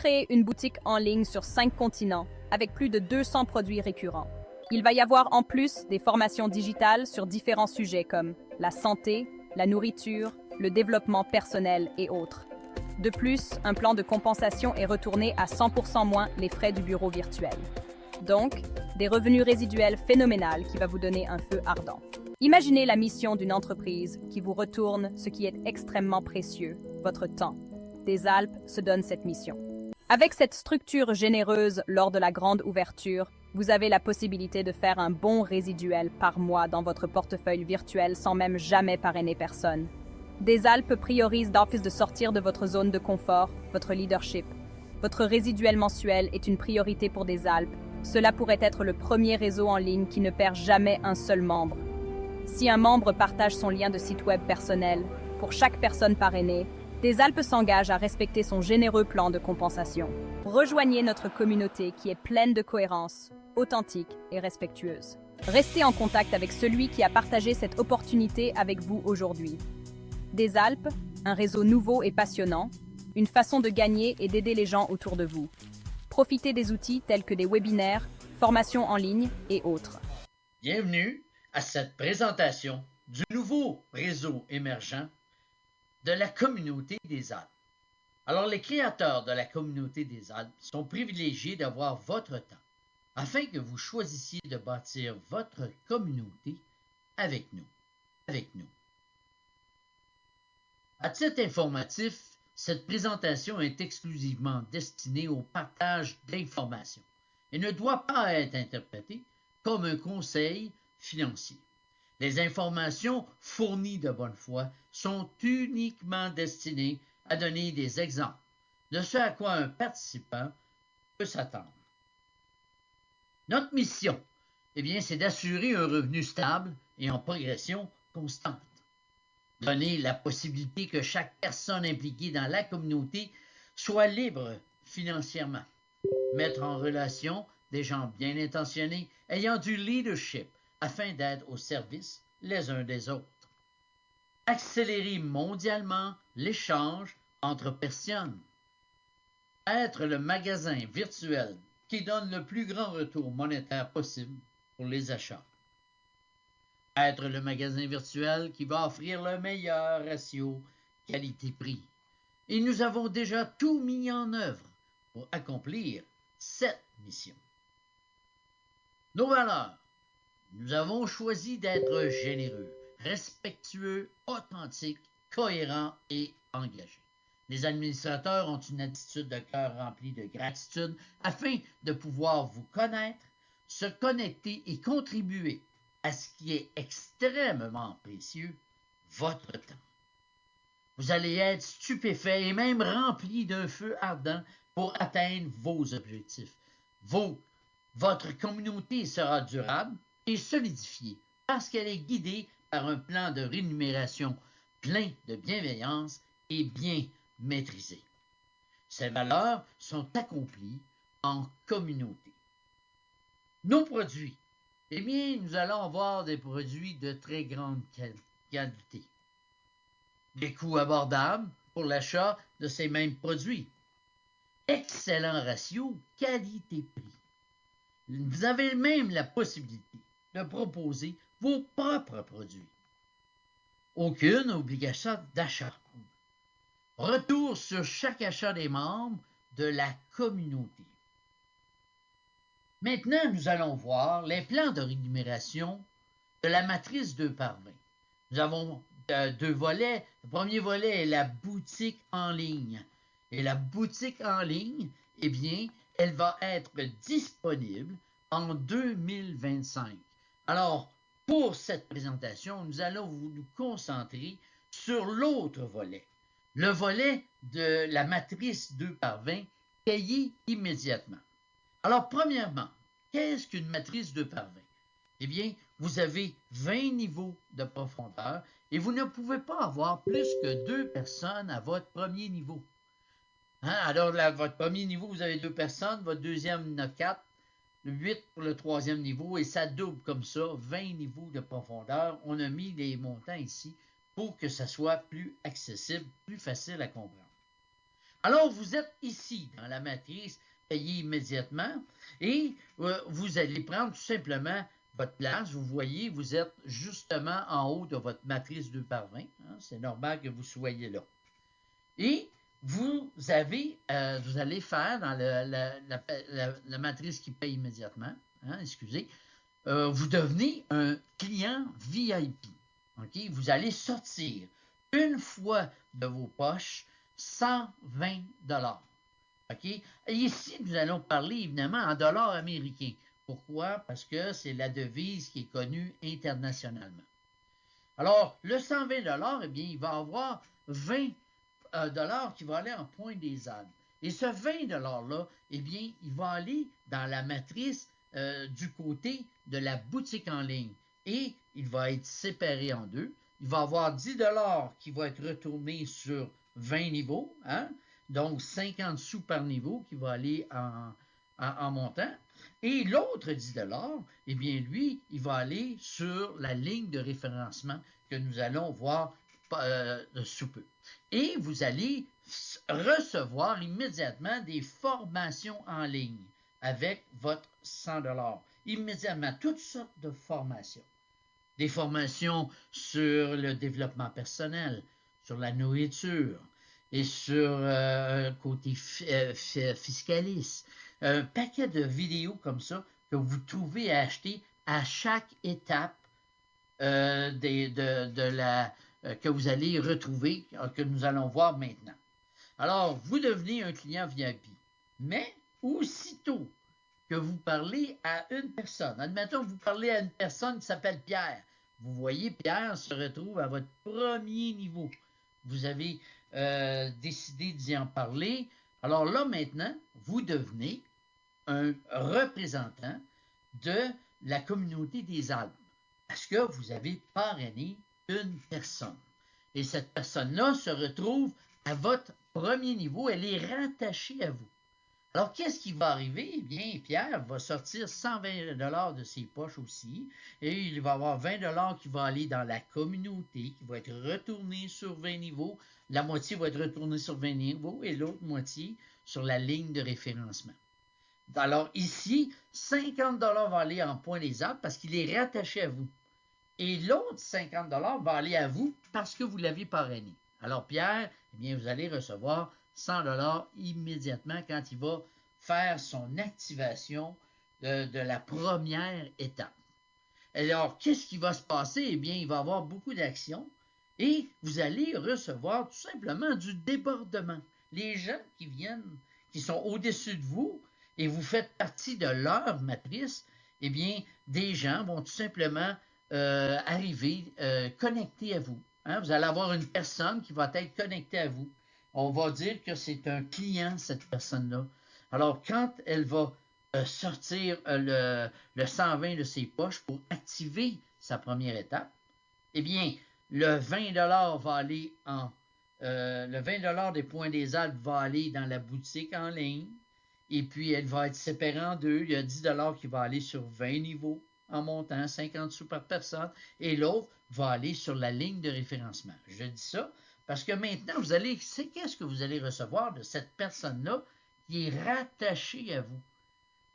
créer une boutique en ligne sur 5 continents avec plus de 200 produits récurrents. Il va y avoir en plus des formations digitales sur différents sujets comme la santé, la nourriture, le développement personnel et autres. De plus, un plan de compensation est retourné à 100% moins les frais du bureau virtuel. Donc, des revenus résiduels phénoménaux qui va vous donner un feu ardent. Imaginez la mission d'une entreprise qui vous retourne ce qui est extrêmement précieux, votre temps. Des Alpes se donne cette mission. Avec cette structure généreuse lors de la grande ouverture, vous avez la possibilité de faire un bon résiduel par mois dans votre portefeuille virtuel sans même jamais parrainer personne. Des Alpes priorise d'office de sortir de votre zone de confort, votre leadership. Votre résiduel mensuel est une priorité pour des Alpes. Cela pourrait être le premier réseau en ligne qui ne perd jamais un seul membre. Si un membre partage son lien de site web personnel, pour chaque personne parrainée, des Alpes s'engage à respecter son généreux plan de compensation. Rejoignez notre communauté qui est pleine de cohérence, authentique et respectueuse. Restez en contact avec celui qui a partagé cette opportunité avec vous aujourd'hui. Des Alpes, un réseau nouveau et passionnant, une façon de gagner et d'aider les gens autour de vous. Profitez des outils tels que des webinaires, formations en ligne et autres. Bienvenue à cette présentation du nouveau réseau émergent de la communauté des Alpes. Alors, les créateurs de la communauté des Alpes sont privilégiés d'avoir votre temps afin que vous choisissiez de bâtir votre communauté avec nous. À titre informatif, cette présentation est exclusivement destinée au partage d'informations et ne doit pas être interprétée comme un conseil financier. Les informations fournies de bonne foi sont uniquement destinées à donner des exemples de ce à quoi un participant peut s'attendre. Notre mission, c'est d'assurer un revenu stable et en progression constante. Donner la possibilité que chaque personne impliquée dans la communauté soit libre financièrement. Mettre en relation des gens bien intentionnés ayant du leadership afin d'être au service les uns des autres. Accélérer mondialement l'échange entre personnes. Être le magasin virtuel qui donne le plus grand retour monétaire possible pour les achats. Être le magasin virtuel qui va offrir le meilleur ratio qualité-prix. Et nous avons déjà tout mis en œuvre pour accomplir cette mission. Nos valeurs. Nous avons choisi d'être généreux, respectueux, authentiques, cohérents et engagés. Les administrateurs ont une attitude de cœur remplie de gratitude afin de pouvoir vous connaître, se connecter et contribuer à ce qui est extrêmement précieux, votre temps. Vous allez être stupéfait et même rempli d'un feu ardent pour atteindre vos objectifs. Votre communauté sera durable et solidifiée parce qu'elle est guidée par un plan de rémunération plein de bienveillance et bien maîtrisé. Ces valeurs sont accomplies en communauté. Nos produits. Nous allons avoir des produits de très grande qualité. Des coûts abordables pour l'achat de ces mêmes produits. Excellent ratio qualité-prix. Vous avez même la possibilité de proposer vos propres produits. Aucune obligation d'achat. Retour sur chaque achat des membres de la communauté. Maintenant, nous allons voir les plans de rémunération de la matrice 2x20. Nous avons deux volets. Le premier volet est la boutique en ligne. Et la boutique en ligne, elle va être disponible en 2025. Alors, pour cette présentation, nous allons nous concentrer sur l'autre volet. Le volet de la matrice 2x20 payé immédiatement. Alors, premièrement, qu'est-ce qu'une matrice 2x20? Vous avez 20 niveaux de profondeur et vous ne pouvez pas avoir plus que 2 personnes à votre premier niveau. Alors, votre premier niveau, vous avez 2 personnes, votre deuxième, il y en a 4, 8 pour le troisième niveau et ça double comme ça, 20 niveaux de profondeur. On a mis les montants ici pour que ça soit plus accessible, plus facile à comprendre. Alors, vous êtes ici, dans la matrice, payez immédiatement, et vous allez prendre tout simplement votre place. Vous voyez, vous êtes justement en haut de votre matrice 2 par 20. Hein, c'est normal que vous soyez là. Et vous allez faire dans la matrice qui paye immédiatement, hein, excusez, vous devenez un client VIP. Okay? Vous allez sortir une fois de vos poches 120 $. Okay? Et ici, nous allons parler évidemment en dollars américains. Pourquoi? Parce que c'est la devise qui est connue internationalement. Alors, le 120 $, eh bien, il va avoir 20 $ qui va aller en Pointe des Alpes. Et ce 20 $-là, eh bien, il va aller dans la matrice du côté de la boutique en ligne. Et il va être séparé en deux. Il va avoir 10 $ qui va être retourné sur 20 niveaux, hein? Donc 50 sous par niveau qui va aller en montant. Et l'autre 10 $, eh bien, lui, il va aller sur la ligne de référencement que nous allons voir sous peu. Et vous allez recevoir immédiatement des formations en ligne avec votre 100 $. Immédiatement, toutes sortes de formations. Des formations sur le développement personnel, sur la nourriture et sur côté fiscaliste. Un paquet de vidéos comme ça que vous trouvez à acheter à chaque étape que vous allez retrouver, que nous allons voir maintenant. Alors, vous devenez un client VIP. Mais aussitôt que vous parlez à une personne, admettons que vous parlez à une personne qui s'appelle Pierre. Vous voyez, Pierre se retrouve à votre premier niveau. Vous avez décidé d'y en parler. Alors là, maintenant, vous devenez un représentant de la communauté des Alpes. Parce que vous avez parrainé une personne. Et cette personne-là se retrouve à votre premier niveau. Elle est rattachée à vous. Alors, qu'est-ce qui va arriver? Eh bien, Pierre va sortir 120 $ de ses poches aussi, et il va avoir 20 $ qui va aller dans la communauté, qui va être retourné sur 20 niveaux. La moitié va être retournée sur 20 niveaux et l'autre moitié sur la ligne de référencement. Alors, ici, 50 $ va aller en Pointe des Alpes parce qu'il est rattaché à vous. Et l'autre 50 $ va aller à vous parce que vous l'avez parrainé. Alors, Pierre, eh bien, vous allez recevoir 100 $ immédiatement quand il va faire son activation de la première étape. Alors, qu'est-ce qui va se passer? Eh bien, il va y avoir beaucoup d'actions et vous allez recevoir tout simplement du débordement. Les gens qui sont au-dessus de vous et vous faites partie de leur matrice, eh bien, des gens vont tout simplement arriver connectés à vous. Hein? Vous allez avoir une personne qui va être connectée à vous. On va dire que c'est un client, cette personne-là. Alors, quand elle va sortir le 120 de ses poches pour activer sa première étape, eh bien, le 20 $ va aller le 20 $ des Points des Alpes va aller dans la boutique en ligne. Et puis, elle va être séparée en deux. Il y a 10 $ qui va aller sur 20 niveaux en montant, 50 sous par personne. Et l'autre va aller sur la ligne de référencement. Je dis ça parce que maintenant, qu'est-ce que vous allez recevoir de cette personne-là qui est rattachée à vous?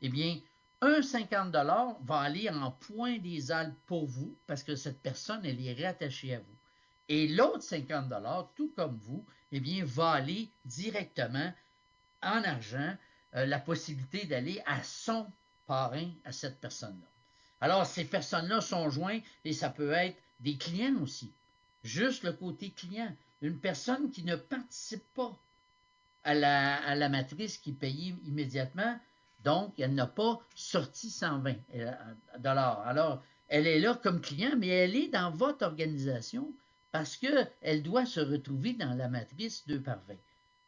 Eh bien, un 50 $ va aller en Points des Alpes pour vous parce que cette personne, elle est rattachée à vous. Et l'autre 50 $, tout comme vous, eh bien, va aller directement en argent, la possibilité d'aller à son parrain, à cette personne-là. Alors, ces personnes-là sont jointes et ça peut être des clients aussi. Juste le côté client. Une personne qui ne participe pas à la matrice qui est payée immédiatement, donc elle n'a pas sorti 120 $. Alors, elle est là comme client, mais elle est dans votre organisation parce qu'elle doit se retrouver dans la matrice 2 par 20.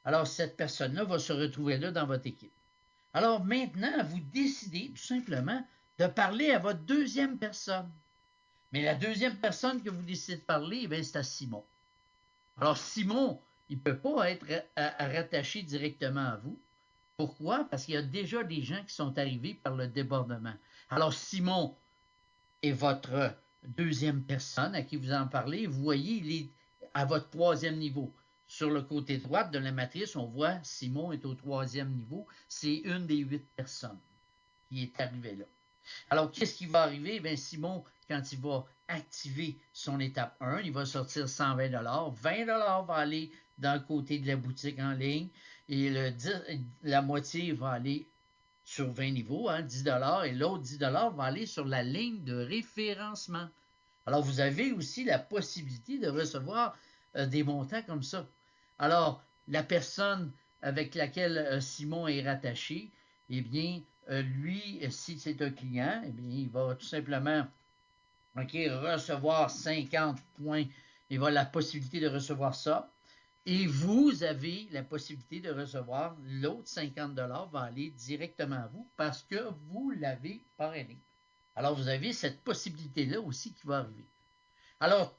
Alors, cette personne-là va se retrouver là dans votre équipe. Alors, maintenant, vous décidez tout simplement de parler à votre deuxième personne. Mais la deuxième personne que vous décidez de parler, c'est à Simon. Alors, Simon, il ne peut pas être rattaché directement à vous. Pourquoi? Parce qu'il y a déjà des gens qui sont arrivés par le débordement. Alors, Simon est votre deuxième personne à qui vous en parlez. Vous voyez, il est à votre troisième niveau. sur le côté droit de la matrice, on voit Simon est au 3e niveau. C'est une des 8 personnes qui est arrivée là. Alors, qu'est-ce qui va arriver? Bien, Simon, quand il va activer son étape 1, il va sortir 120 $. 20 $ va aller dans le côté de la boutique en ligne et la moitié va aller sur 20 niveaux, 10 $, et l'autre 10 $ va aller sur la ligne de référencement. Alors, vous avez aussi la possibilité de recevoir des montants comme ça. Alors, la personne avec laquelle Simon est rattaché, eh bien, lui, si c'est un client, eh bien, il va tout simplement recevoir 50 points. Il va avoir la possibilité de recevoir ça. Et vous avez la possibilité de recevoir l'autre 50 $ va aller directement à vous parce que vous l'avez parrainé. Alors, vous avez cette possibilité-là aussi qui va arriver. Alors,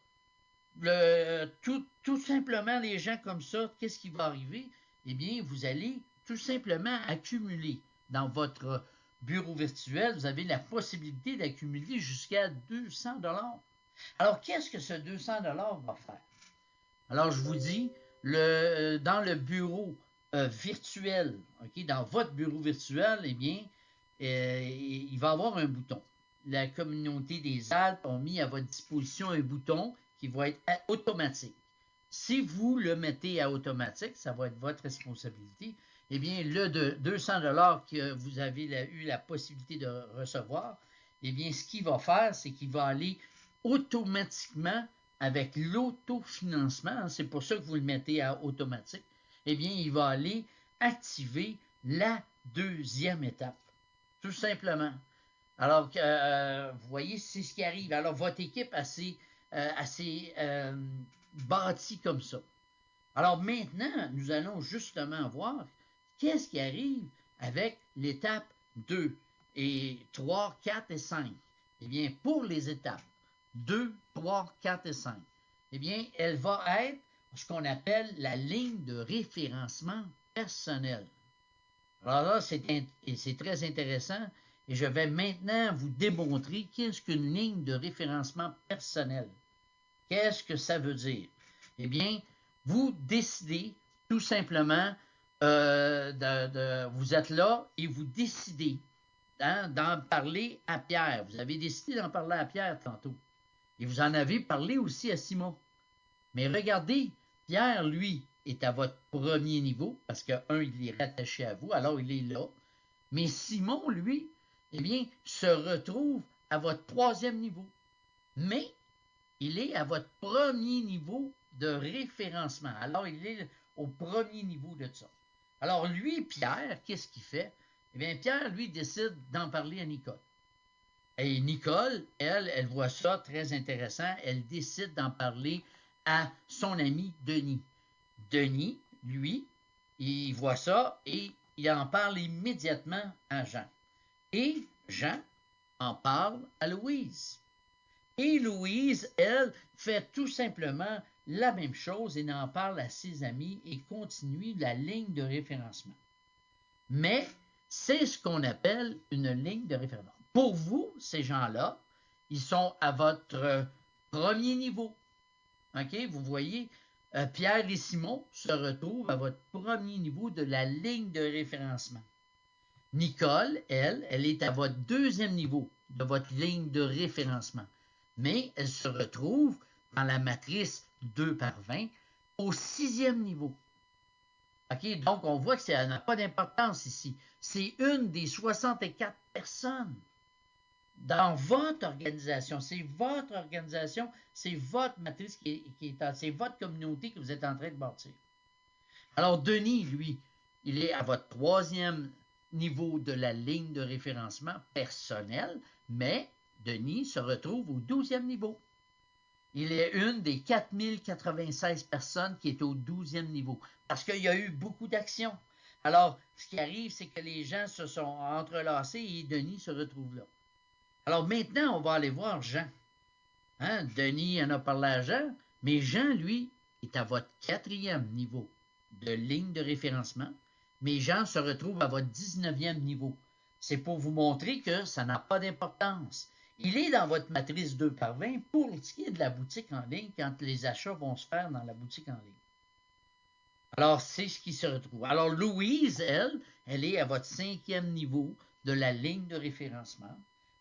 tout simplement, les gens comme ça, qu'est-ce qui va arriver? Eh bien, vous allez tout simplement accumuler dans votre bureau virtuel, vous avez la possibilité d'accumuler jusqu'à 200 $. Alors, qu'est-ce que ce 200 $ va faire? Alors, je vous dis, dans le bureau virtuel, dans votre bureau virtuel, eh bien, il va y avoir un bouton. La communauté des Alpes a mis à votre disposition un bouton qui va être automatique. Si vous le mettez à automatique, ça va être votre responsabilité. Eh bien, le de 200 $ que vous avez eu la possibilité de recevoir, eh bien, ce qu'il va faire, c'est qu'il va aller automatiquement avec l'autofinancement, c'est pour ça que vous le mettez à automatique, eh bien, il va aller activer la 2e étape, tout simplement. Alors, vous voyez, c'est ce qui arrive. Alors, votre équipe assez bâtie comme ça. Alors, maintenant, nous allons justement voir qu'est-ce qui arrive avec l'étape 2 et 3, 4 et 5. Eh bien, pour les étapes 2, 3, 4 et 5, eh bien, elle va être ce qu'on appelle la ligne de référencement personnel. Alors là, c'est très intéressant et je vais maintenant vous démontrer qu'est-ce qu'une ligne de référencement personnel. Qu'est-ce que ça veut dire? Eh bien, vous décidez tout simplement, vous êtes là et vous décidez d'en parler à Pierre. Vous avez décidé d'en parler à Pierre tantôt. Et vous en avez parlé aussi à Simon. Mais regardez, Pierre, lui, est à votre premier niveau, parce que, il est rattaché à vous, alors il est là. Mais Simon, lui, eh bien, se retrouve à votre 3e niveau. Mais il est à votre premier niveau de référencement. Alors, il est au premier niveau de ça. Alors, lui, Pierre, qu'est-ce qu'il fait? Eh bien, Pierre, lui, décide d'en parler à Nicole. Et Nicole, elle voit ça très intéressant. Elle décide d'en parler à son ami Denis. Denis, lui, il voit ça et il en parle immédiatement à Jean. Et Jean en parle à Louise. Et Louise, elle, fait tout simplement la même chose et en parle à ses amis et continue la ligne de référencement. Mais c'est ce qu'on appelle une ligne de référencement. Pour vous, ces gens-là, ils sont à votre premier niveau. Vous voyez, Pierre et Simon se retrouvent à votre premier niveau de la ligne de référencement. Nicole, elle est à votre 2e niveau de votre ligne de référencement. Mais elle se retrouve dans la matrice 2 par 20 au 6e niveau. Donc, on voit que ça n'a pas d'importance ici. C'est une des 64 personnes dans votre organisation. C'est votre organisation, c'est votre matrice c'est votre communauté que vous êtes en train de bâtir. Alors, Denis, lui, il est à votre 3e niveau de la ligne de référencement personnel, mais Denis se retrouve au 12e niveau. Il est une des 4096 personnes qui est au 12e niveau, parce qu'il y a eu beaucoup d'actions. Alors, ce qui arrive, c'est que les gens se sont entrelacés et Denis se retrouve là. Alors maintenant, on va aller voir Jean. Denis en a parlé à Jean, mais Jean, lui, est à votre 4e niveau de ligne de référencement, mais Jean se retrouve à votre 19e niveau. C'est pour vous montrer que ça n'a pas d'importance. Il est dans votre matrice 2 par 20 pour ce qui est de la boutique en ligne quand les achats vont se faire dans la boutique en ligne. Alors, c'est ce qui se retrouve. Alors, Louise, elle est à votre 5e niveau de la ligne de référencement,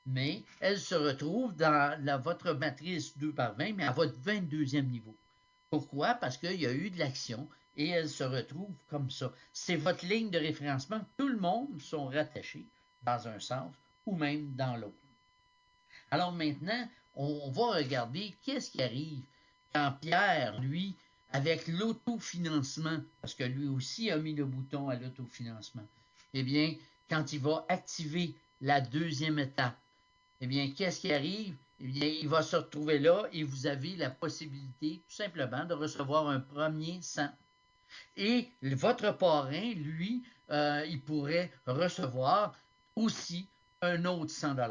mais elle se retrouve dans votre matrice 2 par 20, mais à votre 22e niveau. Pourquoi? Parce qu'il y a eu de l'action et elle se retrouve comme ça. C'est votre ligne de référencement. Tout le monde sont rattachés dans un sens ou même dans l'autre. Alors maintenant, on va regarder qu'est-ce qui arrive quand Pierre, lui, avec l'autofinancement, parce que lui aussi a mis le bouton à l'autofinancement, eh bien, quand il va activer la 2e étape, eh bien, qu'est-ce qui arrive? Eh bien, il va se retrouver là et vous avez la possibilité, tout simplement, de recevoir un premier 100. Et votre parrain, lui, il pourrait recevoir aussi un autre 100 $.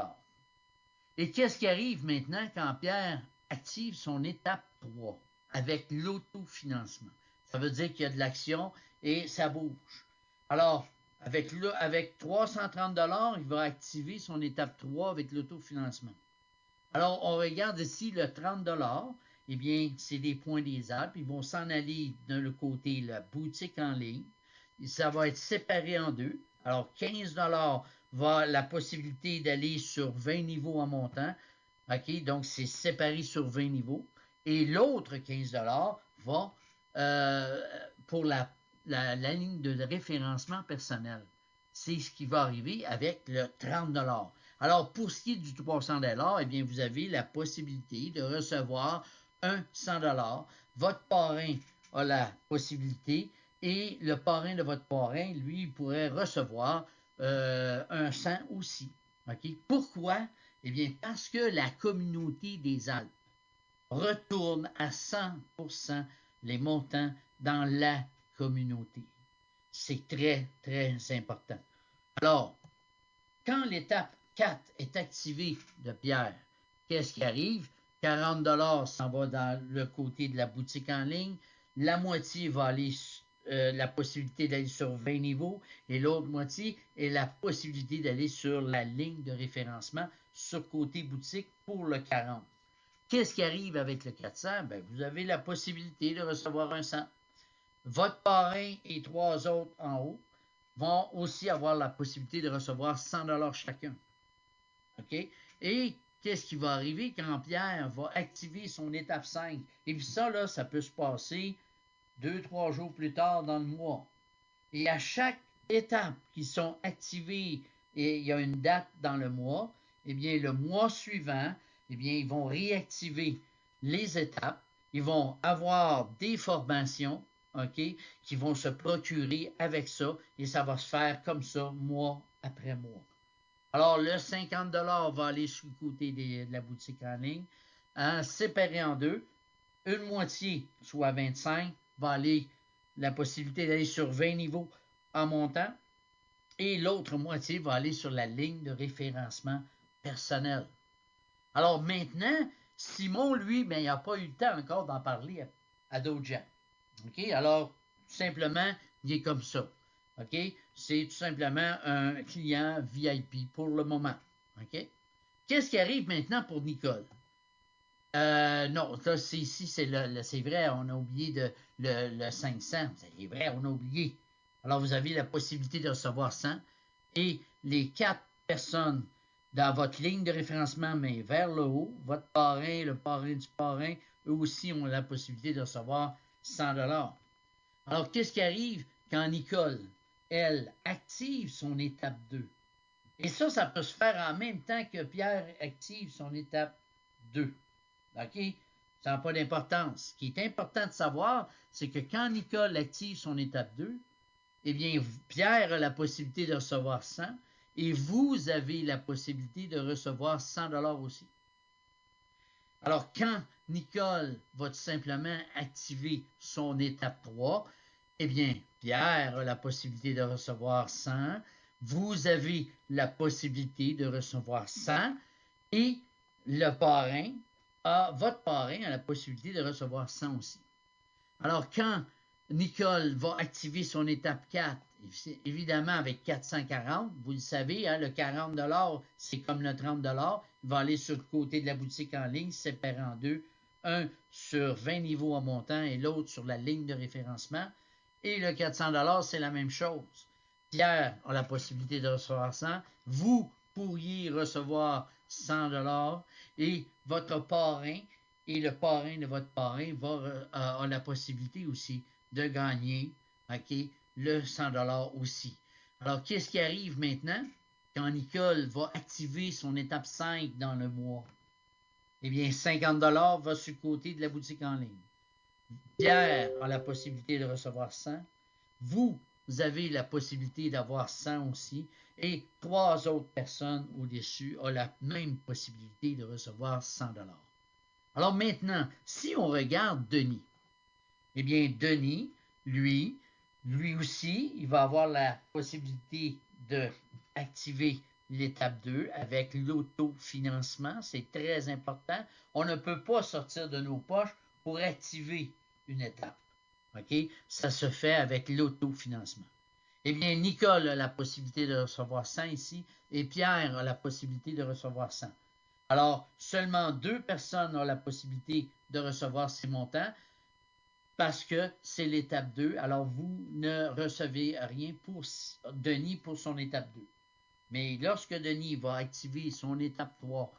Et qu'est-ce qui arrive maintenant quand Pierre active son étape 3 avec l'autofinancement? Ça veut dire qu'il y a de l'action et ça bouge. Alors, avec 330 $, il va activer son étape 3 avec l'autofinancement. Alors, on regarde ici le 30 $. Eh bien, c'est des points des Alpes. Ils vont s'en aller d'un côté la boutique en ligne. Ça va être séparé en deux. Alors, 15 $ va la possibilité d'aller sur 20 niveaux en montant. OK, donc c'est séparé sur 20 niveaux. Et l'autre 15 $ va pour la ligne de référencement personnel. C'est ce qui va arriver avec le 30 $. Alors, pour ce qui est du 300 $, eh bien, vous avez la possibilité de recevoir un 100 $. Votre parrain a la possibilité et le parrain de votre parrain, lui, pourrait recevoir un 100 aussi. Okay? Pourquoi? Eh bien, parce que la communauté des Alpes retourne à 100% les montants dans la communauté. C'est très, très important. Alors, quand l'étape 4 est activée de Pierre, qu'est-ce qui arrive? 40 $ s'en va dans le côté de la boutique en ligne. La moitié va aller la possibilité d'aller sur 20 niveaux et l'autre moitié est la possibilité d'aller sur la ligne de référencement sur côté boutique pour le 40. Qu'est-ce qui arrive avec le 400? Ben, vous avez la possibilité de recevoir un 100. Votre parrain et 3 autres en haut vont aussi avoir la possibilité de recevoir 100 $ chacun. OK? Et qu'est-ce qui va arriver quand Pierre va activer son étape 5? Et puis ça, là, ça peut se passer 2-3 jours plus tard dans le mois. Et à chaque étape qui sont activées, et il y a une date dans le mois, eh bien, le mois suivant, eh bien, ils vont réactiver les étapes. Ils vont avoir des formations, OK, qui vont se procurer avec ça, et ça va se faire comme ça, mois après mois. Alors, le 50 $ va aller sur le côté de la boutique en ligne, séparé en deux. Une moitié, soit 25, va aller la possibilité d'aller sur 20 niveaux en montant, et l'autre moitié va aller sur la ligne de référencement personnel. Alors maintenant, Simon, lui, ben, il n'a pas eu le temps encore d'en parler à d'autres gens. OK? Alors, tout simplement, il est comme ça. OK? C'est tout simplement un client VIP pour le moment. OK? Qu'est-ce qui arrive maintenant pour Nicole? Non, là, ici, c'est vrai, on a oublié le 500. C'est vrai, on a oublié. Alors, vous avez la possibilité de recevoir 100 et les 4 personnes dans votre ligne de référencement, mais vers le haut, votre parrain, le parrain du parrain, eux aussi ont la possibilité de recevoir 100 $. Alors, qu'est-ce qui arrive quand Nicole, elle, active son étape 2? Et ça peut se faire en même temps que Pierre active son étape 2. OK? Ça n'a pas d'importance. Ce qui est important de savoir, c'est que quand Nicole active son étape 2, eh bien, Pierre a la possibilité de recevoir 100 et vous avez la possibilité de recevoir 100 $ aussi. Alors, quand Nicole va tout simplement activer son étape 3, eh bien, Pierre a la possibilité de recevoir 100, vous avez la possibilité de recevoir 100 et votre parrain a la possibilité de recevoir 100 aussi. Alors, quand Nicole va activer son étape 4, évidemment avec 440, vous le savez, hein, le 40 $, c'est comme le 30 $, il va aller sur le côté de la boutique en ligne, séparé en deux, un sur 20 niveaux en montant et l'autre sur la ligne de référencement. Et le 400 $, c'est la même chose. Pierre a la possibilité de recevoir 100. Vous pourriez recevoir 100 $ et votre parrain et le parrain de votre parrain a la possibilité aussi de gagner, le 100 $ aussi. Alors, qu'est-ce qui arrive maintenant quand Nicole va activer son étape 5 dans le mois? Eh bien, 50 $ va sur le côté de la boutique en ligne. Pierre a la possibilité de recevoir 100. Vous avez la possibilité d'avoir 100 aussi. Et 3 autres personnes au-dessus ont la même possibilité de recevoir 100 $. Alors maintenant, si on regarde Denis, eh bien, Denis, lui aussi, il va avoir la possibilité d'activer l'étape 2 avec l'autofinancement. C'est très important. On ne peut pas sortir de nos poches pour activer une étape. Ça se fait avec l'autofinancement. Eh bien, Nicole a la possibilité de recevoir 100 ici et Pierre a la possibilité de recevoir 100. Alors, seulement 2 personnes ont la possibilité de recevoir ces montants parce que c'est l'étape 2. Alors, vous ne recevez rien pour Denis pour son étape 2. Mais lorsque Denis va activer son étape 3,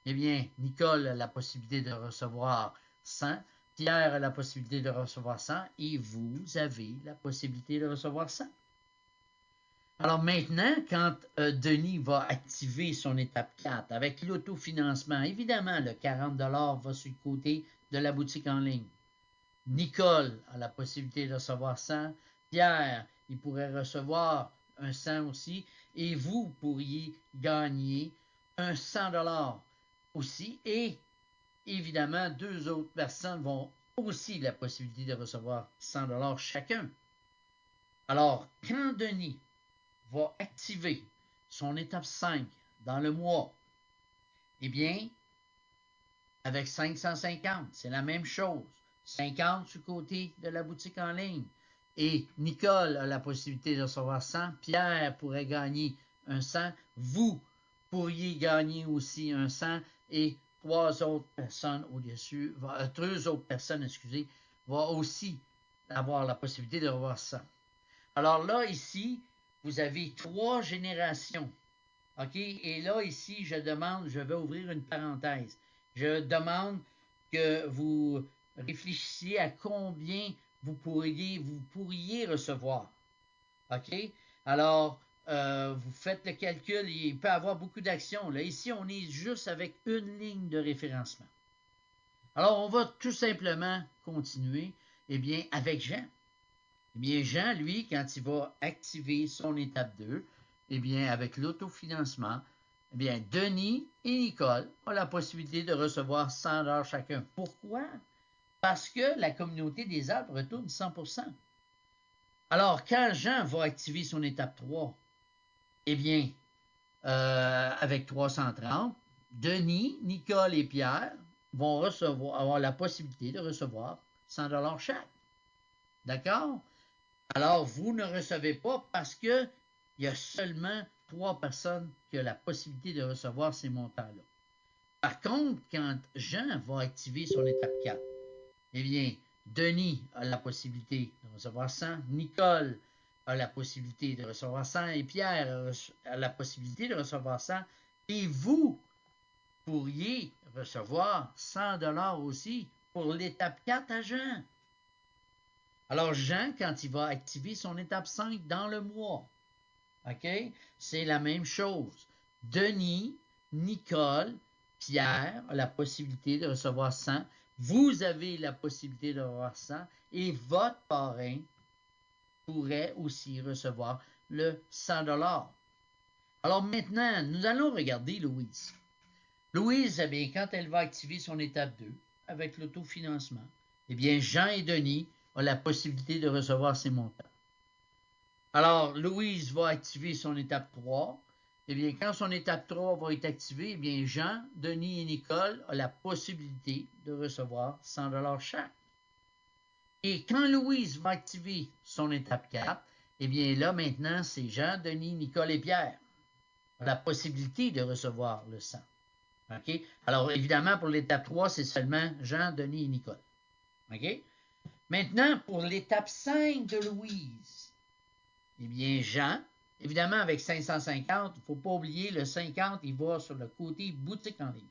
eh bien, Nicole a la possibilité de recevoir 100, Pierre a la possibilité de recevoir 100 et vous avez la possibilité de recevoir 100. Alors maintenant, quand Denis va activer son étape 4 avec l'autofinancement, évidemment, le 40 $ va sur le côté de la boutique en ligne. Nicole a la possibilité de recevoir 100. Pierre, il pourrait recevoir un 100 aussi. Et vous pourriez gagner un 100 $ aussi. Et évidemment, 2 autres personnes vont aussi la possibilité de recevoir 100 $ chacun. Alors, quand Denis va activer son étape 5 dans le mois, eh bien, avec 550, c'est la même chose. 50 sur le côté de la boutique en ligne. Et Nicole a la possibilité de recevoir 100. Pierre pourrait gagner un 100. Vous pourriez gagner aussi un 100. Et 3 autres personnes au-dessus, 3 autres personnes, vont aussi avoir la possibilité de revoir 100. Alors là, ici, vous avez 3 générations. Et là, ici, je vais ouvrir une parenthèse. Je demande que vous réfléchissiez à combien vous pourriez recevoir. Alors, vous faites le calcul, il peut y avoir beaucoup d'actions. Là, ici, on est juste avec une ligne de référencement. Alors, on va tout simplement continuer, avec Jean. Jean, lui, quand il va activer son étape 2, avec l'autofinancement, Denis et Nicole ont la possibilité de recevoir 100 $ chacun. Pourquoi? Parce que la communauté des arbres retourne 100%. Alors, quand Jean va activer son étape 3, avec 330, Denis, Nicole et Pierre vont avoir la possibilité de recevoir 100 $ chaque. D'accord? Alors, vous ne recevez pas parce qu'il y a seulement 3 personnes qui ont la possibilité de recevoir ces montants-là. Par contre, quand Jean va activer son étape 4, Denis a la possibilité de recevoir 100, Nicole a la possibilité de recevoir 100 et Pierre a la possibilité de recevoir 100 et vous pourriez recevoir 100 $ aussi pour l'étape 4 à Jean. Alors Jean, quand il va activer son étape 5 dans le mois, c'est la même chose. Denis, Nicole, Pierre a la possibilité de recevoir 100. Vous avez la possibilité de recevoir 100 et votre parrain pourrait aussi recevoir le 100 $. Alors maintenant, nous allons regarder Louise. Louise, quand elle va activer son étape 2 avec l'autofinancement, Jean et Denis ont la possibilité de recevoir ces montants. Alors, Louise va activer son étape 3. Quand son étape 3 va être activée, Jean, Denis et Nicole ont la possibilité de recevoir 100 $ chaque. Et quand Louise va activer son étape 4, là, maintenant, c'est Jean, Denis, Nicole et Pierre ont la possibilité de recevoir le 100. Alors, évidemment, pour l'étape 3, c'est seulement Jean, Denis et Nicole. Maintenant, pour l'étape 5 de Louise, eh bien, Jean, évidemment, avec 550, il ne faut pas oublier, le 50, il va sur le côté boutique en ligne.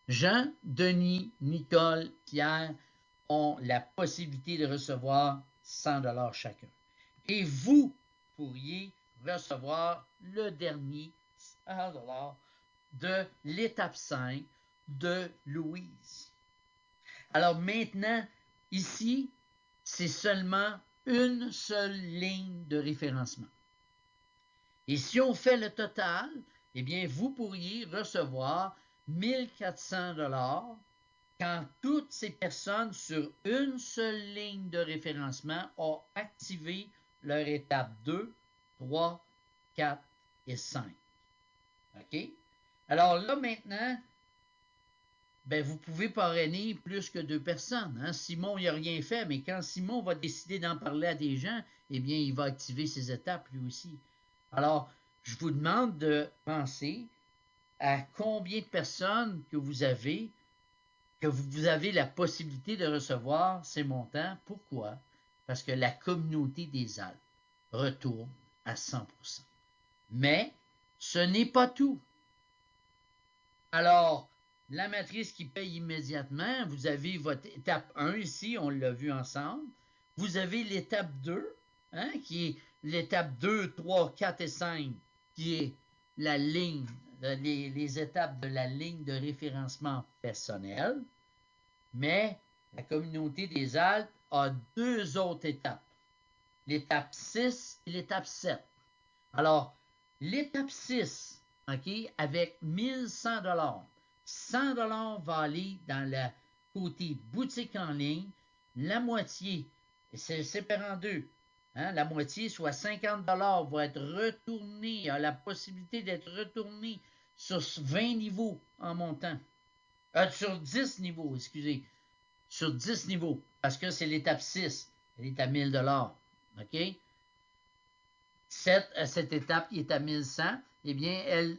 Jean, Denis, Nicole, Pierre ont la possibilité de recevoir 100 $ chacun. Et vous pourriez recevoir le dernier 100 $ de l'étape 5 de Louise. Alors maintenant, ici, c'est seulement une seule ligne de référencement. Et si on fait le total, eh bien, vous pourriez recevoir 1400 $ quand toutes ces personnes sur une seule ligne de référencement ont activé leur étape 2, 3, 4 et 5. OK? Alors là, maintenant, ben, vous pouvez parrainer plus que 2 personnes. Hein? Simon, il n'a rien fait, mais quand Simon va décider d'en parler à des gens, eh bien, il va activer ses étapes lui aussi. Alors, je vous demande de penser à combien de personnes que vous avez la possibilité de recevoir ces montants. Pourquoi? Parce que la communauté des Alpes retourne à 100%. Mais ce n'est pas tout. Alors, la matrice qui paye immédiatement, vous avez votre étape 1 ici, on l'a vu ensemble. Vous avez l'étape 2, hein, qui est l'étape 2, 3, 4 et 5, qui est la ligne, les étapes de la ligne de référencement personnel. Mais la communauté des Alpes a 2 autres étapes, l'étape 6 et l'étape 7. Alors, l'étape 6, OK, avec 1100 $, 100 $ va aller dans le côté boutique en ligne, la moitié, et c'est séparé en deux, hein, la moitié, soit 50 $ va être retourné, a la possibilité d'être retourné sur 20 niveaux en montant. Sur 10 niveaux, excusez. Sur 10 niveaux, parce que c'est l'étape 6. Elle est à 1000 $. OK? Cette étape qui est à 1100, eh bien, elle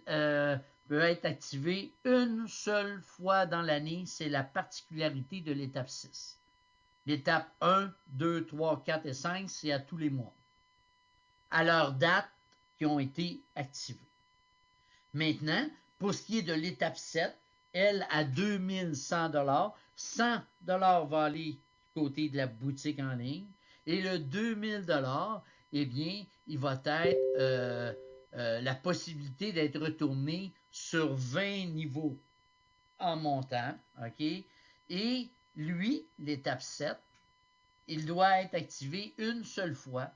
peut être activée une seule fois dans l'année. C'est la particularité de l'étape 6. L'étape 1, 2, 3, 4 et 5, c'est à tous les mois, à leurs dates qui ont été activées. Maintenant, pour ce qui est de l'étape 7, elle a 2100 $. 100 $ va aller du côté de la boutique en ligne. Et le 2000 $, eh bien, il va être la possibilité d'être retourné sur 20 niveaux en montant. OK? Et lui, l'étape 7, il doit être activé une seule fois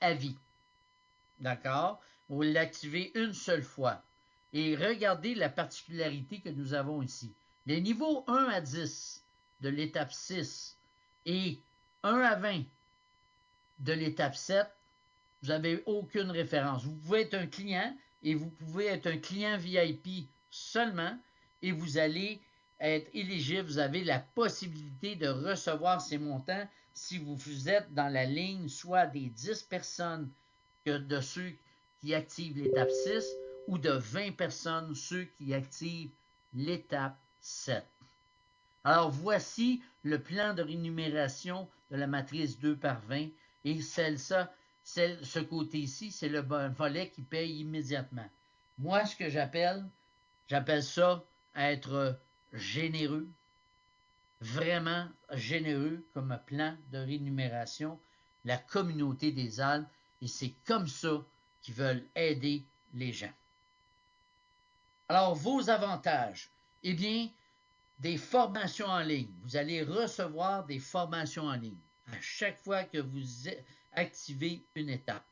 à vie. D'accord? Vous l'activez une seule fois. Et regardez la particularité que nous avons ici. Les niveaux 1 à 10 de l'étape 6 et 1 à 20 de l'étape 7, vous n'avez aucune référence. Vous pouvez être un client et vous pouvez être un client VIP seulement et vous allez être éligible. Vous avez la possibilité de recevoir ces montants si vous êtes dans la ligne soit des 10 personnes que de ceux qui activent l'étape 6 ou de 20 personnes, ceux qui activent l'étape 7. Alors, voici le plan de rémunération de la matrice 2 par 20. Et ce côté-ci, c'est le volet qui paye immédiatement. Moi, ce que j'appelle ça être généreux, vraiment généreux comme plan de rémunération, la communauté des Alpes. Et c'est comme ça qu'ils veulent aider les gens. Alors, vos avantages, eh bien, des formations en ligne. Vous allez recevoir des formations en ligne à chaque fois que vous activez une étape.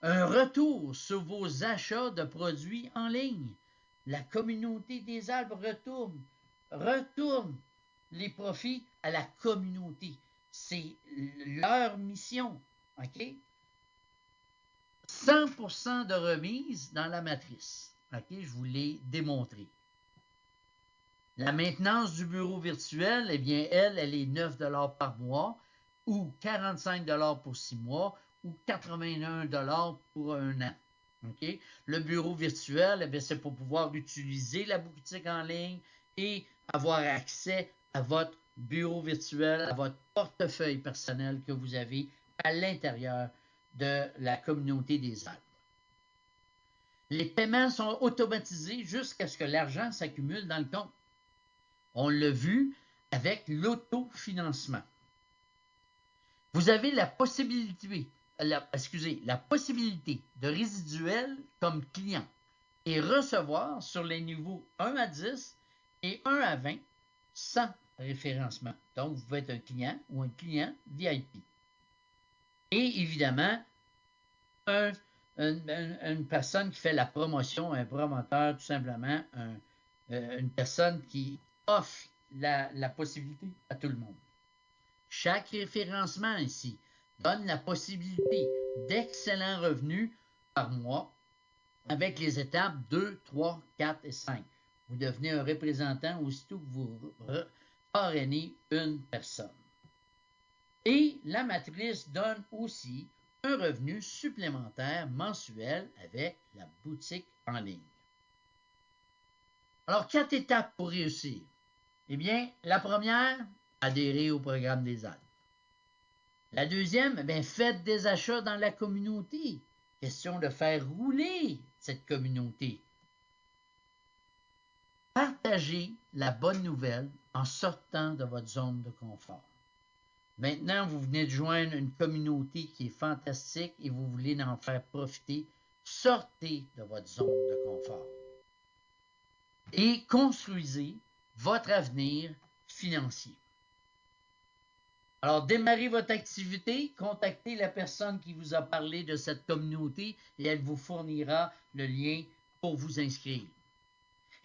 Un retour sur vos achats de produits en ligne. La communauté des Alpes retourne les profits à la communauté. C'est leur mission. OK? 100% de remise dans la matrice. OK, je vous l'ai démontré. La maintenance du bureau virtuel, eh bien, elle est 9 $ par mois ou 45 $ pour 6 mois ou 81 $ pour un an. OK? Le bureau virtuel, eh bien, c'est pour pouvoir utiliser la boutique en ligne et avoir accès à votre bureau virtuel à votre portefeuille personnel que vous avez à l'intérieur de la communauté des Alpes. Les paiements sont automatisés jusqu'à ce que l'argent s'accumule dans le compte. On l'a vu avec l'autofinancement. Vous avez la possibilité de résiduel comme client et recevoir sur les niveaux 1 à 10 et 1 à 20 sans référencement. Donc, vous pouvez être un client ou un client VIP. Et évidemment, une personne qui fait la promotion, un promoteur, tout simplement, une personne qui offre la possibilité à tout le monde. Chaque référencement ici donne la possibilité d'excellents revenus par mois avec les étapes 2, 3, 4 et 5. Vous devenez un représentant aussitôt que vous parrainez une personne. Et la matrice donne aussi un revenu supplémentaire mensuel avec la boutique en ligne. Alors, 4 étapes pour réussir. Eh bien, la première, adhérer au programme des Alpes. La deuxième, faites des achats dans la communauté. Question de faire rouler cette communauté. Partagez la bonne nouvelle en sortant de votre zone de confort. Maintenant, vous venez de joindre une communauté qui est fantastique et vous voulez en faire profiter. Sortez de votre zone de confort et construisez votre avenir financier. Alors, démarrez votre activité, contactez la personne qui vous a parlé de cette communauté et elle vous fournira le lien pour vous inscrire.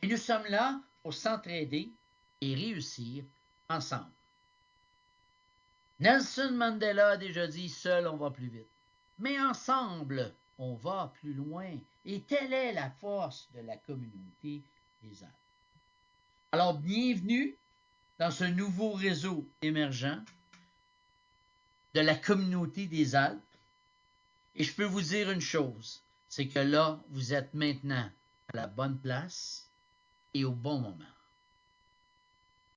Et nous sommes là pour s'entraider et réussir ensemble. Nelson Mandela a déjà dit « Seul, on va plus vite. Mais ensemble, on va plus loin. » Et telle est la force de la communauté des Alpes. Alors, bienvenue dans ce nouveau réseau émergent de la communauté des Alpes. Et je peux vous dire une chose, c'est que là, vous êtes maintenant à la bonne place et au bon moment.